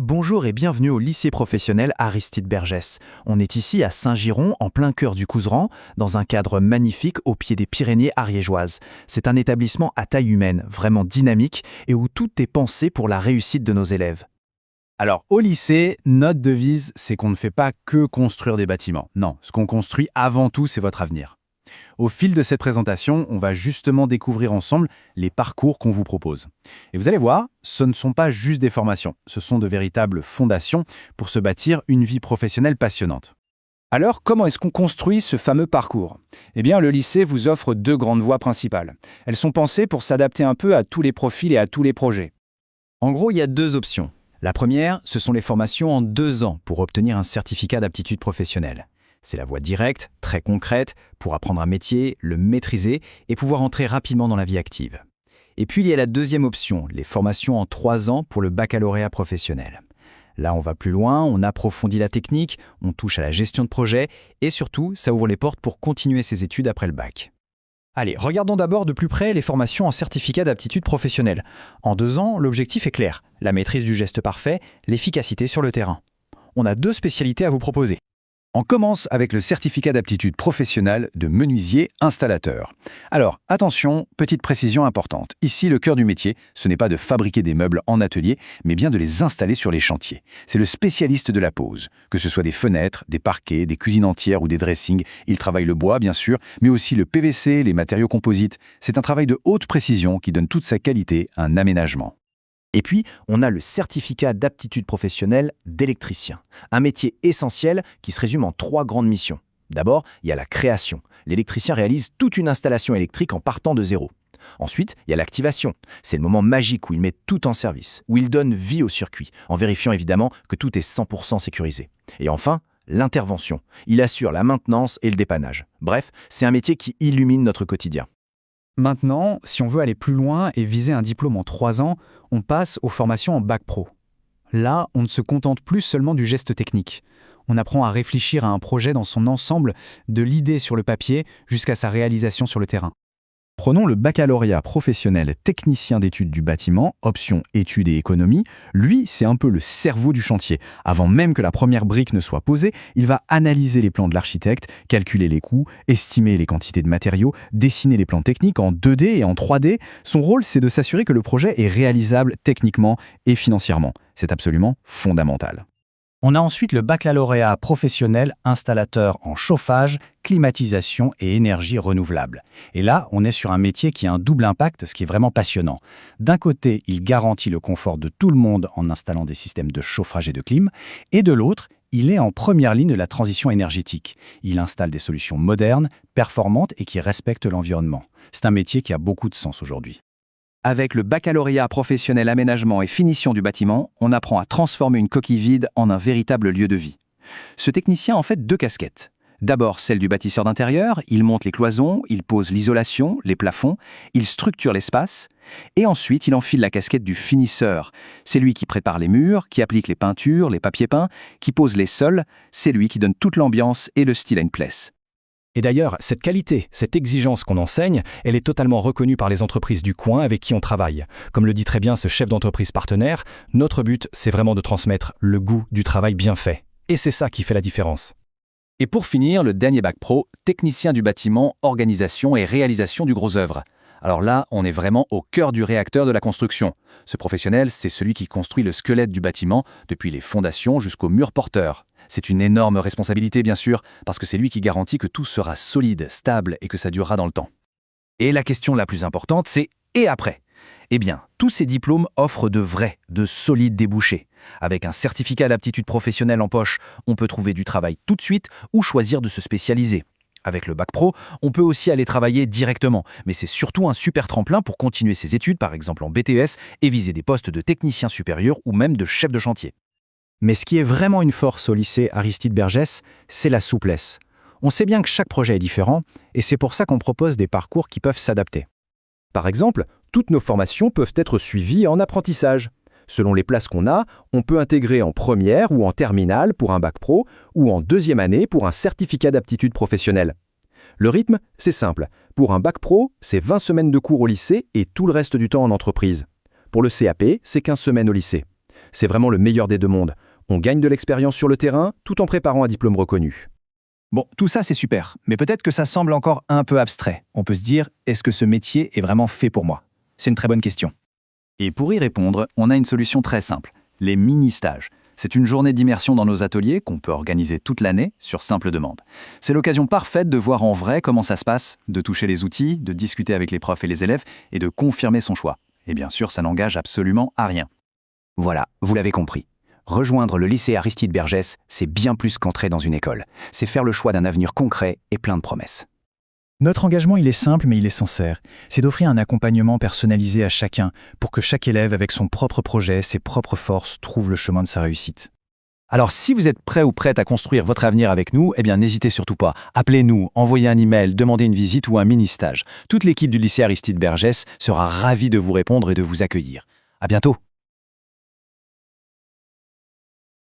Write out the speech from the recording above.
Bonjour et bienvenue au lycée professionnel Aristide Bergès. On est ici à Saint-Giron, en plein cœur du Couserans, dans un cadre magnifique au pied des Pyrénées ariégeoises. C'est un établissement à taille humaine, vraiment dynamique et où tout est pensé pour la réussite de nos élèves. Alors, au lycée, notre devise, c'est qu'on ne fait pas que construire des bâtiments. Non, ce qu'on construit avant tout, c'est votre avenir. Au fil de cette présentation, on va justement découvrir ensemble les parcours qu'on vous propose. Et vous allez voir, ce ne sont pas juste des formations, ce sont de véritables fondations pour se bâtir une vie professionnelle passionnante. Alors, comment est-ce qu'on construit ce fameux parcours? Eh bien, le lycée vous offre deux grandes voies principales. Elles sont pensées pour s'adapter un peu à tous les profils et à tous les projets. En gros, il y a deux options. La première, ce sont les formations en 2 ans pour obtenir un certificat d'aptitude professionnelle. C'est la voie directe, très concrète, pour apprendre un métier, le maîtriser et pouvoir entrer rapidement dans la vie active. Et puis il y a la deuxième option, les formations en 3 ans pour le baccalauréat professionnel. Là, on va plus loin, on approfondit la technique, on touche à la gestion de projet et surtout, ça ouvre les portes pour continuer ses études après le bac. Allez, regardons d'abord de plus près les formations en certificat d'aptitude professionnelle. En 2 ans, l'objectif est clair, la maîtrise du geste parfait, l'efficacité sur le terrain. On a 2 spécialités à vous proposer. On commence avec le certificat d'aptitude professionnelle de menuisier installateur. Alors, attention, petite précision importante. Ici, le cœur du métier, ce n'est pas de fabriquer des meubles en atelier, mais bien de les installer sur les chantiers. C'est le spécialiste de la pose. Que ce soit des fenêtres, des parquets, des cuisines entières ou des dressings, il travaille le bois, bien sûr, mais aussi le PVC, les matériaux composites. C'est un travail de haute précision qui donne toute sa qualité à un aménagement. Et puis, on a le certificat d'aptitude professionnelle d'électricien. Un métier essentiel qui se résume en 3 grandes missions. D'abord, il y a la création. L'électricien réalise toute une installation électrique en partant de zéro. Ensuite, il y a l'activation. C'est le moment magique où il met tout en service, où il donne vie au circuit, en vérifiant évidemment que tout est 100% sécurisé. Et enfin, l'intervention. Il assure la maintenance et le dépannage. Bref, c'est un métier qui illumine notre quotidien. Maintenant, si on veut aller plus loin et viser un diplôme en 3 ans, on passe aux formations en bac pro. Là, on ne se contente plus seulement du geste technique. On apprend à réfléchir à un projet dans son ensemble, de l'idée sur le papier jusqu'à sa réalisation sur le terrain. Prenons le baccalauréat professionnel technicien d'études du bâtiment, option études et économie. Lui, c'est un peu le cerveau du chantier. Avant même que la première brique ne soit posée, il va analyser les plans de l'architecte, calculer les coûts, estimer les quantités de matériaux, dessiner les plans techniques en 2D et en 3D. Son rôle, c'est de s'assurer que le projet est réalisable techniquement et financièrement. C'est absolument fondamental. On a ensuite le baccalauréat professionnel installateur en chauffage, climatisation et énergie renouvelable. Et là, on est sur un métier qui a un double impact, ce qui est vraiment passionnant. D'un côté, il garantit le confort de tout le monde en installant des systèmes de chauffage et de clim, et de l'autre, il est en première ligne de la transition énergétique. Il installe des solutions modernes, performantes et qui respectent l'environnement. C'est un métier qui a beaucoup de sens aujourd'hui. Avec le baccalauréat professionnel aménagement et finition du bâtiment, on apprend à transformer une coquille vide en un véritable lieu de vie. Ce technicien a en fait 2 casquettes. D'abord celle du bâtisseur d'intérieur, il monte les cloisons, il pose l'isolation, les plafonds, il structure l'espace, et ensuite il enfile la casquette du finisseur. C'est lui qui prépare les murs, qui applique les peintures, les papiers peints, qui pose les sols, c'est lui qui donne toute l'ambiance et le style à une place. Et d'ailleurs, cette qualité, cette exigence qu'on enseigne, elle est totalement reconnue par les entreprises du coin avec qui on travaille. Comme le dit très bien ce chef d'entreprise partenaire, notre but, c'est vraiment de transmettre le goût du travail bien fait. Et c'est ça qui fait la différence. Et pour finir, le dernier bac pro, technicien du bâtiment, organisation et réalisation du gros œuvre. Alors là, on est vraiment au cœur du réacteur de la construction. Ce professionnel, c'est celui qui construit le squelette du bâtiment, depuis les fondations jusqu'aux murs porteurs. C'est une énorme responsabilité, bien sûr, parce que c'est lui qui garantit que tout sera solide, stable et que ça durera dans le temps. Et la question la plus importante, c'est « et après ?» Eh bien, tous ces diplômes offrent de solides débouchés. Avec un certificat d'aptitude professionnelle en poche, on peut trouver du travail tout de suite ou choisir de se spécialiser. Avec le bac pro, on peut aussi aller travailler directement, mais c'est surtout un super tremplin pour continuer ses études, par exemple en BTS, et viser des postes de technicien supérieur ou même de chef de chantier. Mais ce qui est vraiment une force au lycée Aristide Bergès, c'est la souplesse. On sait bien que chaque projet est différent, et c'est pour ça qu'on propose des parcours qui peuvent s'adapter. Par exemple, toutes nos formations peuvent être suivies en apprentissage. Selon les places qu'on a, on peut intégrer en première ou en terminale pour un bac pro, ou en 2e année pour un certificat d'aptitude professionnelle. Le rythme, c'est simple. Pour un bac pro, c'est 20 semaines de cours au lycée et tout le reste du temps en entreprise. Pour le CAP, c'est 15 semaines au lycée. C'est vraiment le meilleur des deux mondes. On gagne de l'expérience sur le terrain tout en préparant un diplôme reconnu. Bon, tout ça c'est super, mais peut-être que ça semble encore un peu abstrait. On peut se dire, est-ce que ce métier est vraiment fait pour moi? C'est une très bonne question. Et pour y répondre, on a une solution très simple, les mini-stages. C'est une journée d'immersion dans nos ateliers qu'on peut organiser toute l'année sur simple demande. C'est l'occasion parfaite de voir en vrai comment ça se passe, de toucher les outils, de discuter avec les profs et les élèves et de confirmer son choix. Et bien sûr, ça n'engage absolument à rien. Voilà, vous l'avez compris. Rejoindre le lycée Aristide Bergès, c'est bien plus qu'entrer dans une école. C'est faire le choix d'un avenir concret et plein de promesses. Notre engagement, il est simple mais il est sincère. C'est d'offrir un accompagnement personnalisé à chacun pour que chaque élève, avec son propre projet, ses propres forces, trouve le chemin de sa réussite. Alors si vous êtes prêt ou prête à construire votre avenir avec nous, eh bien n'hésitez surtout pas. Appelez-nous, envoyez un email, demandez une visite ou un mini-stage. Toute l'équipe du lycée Aristide Bergès sera ravie de vous répondre et de vous accueillir. À bientôt.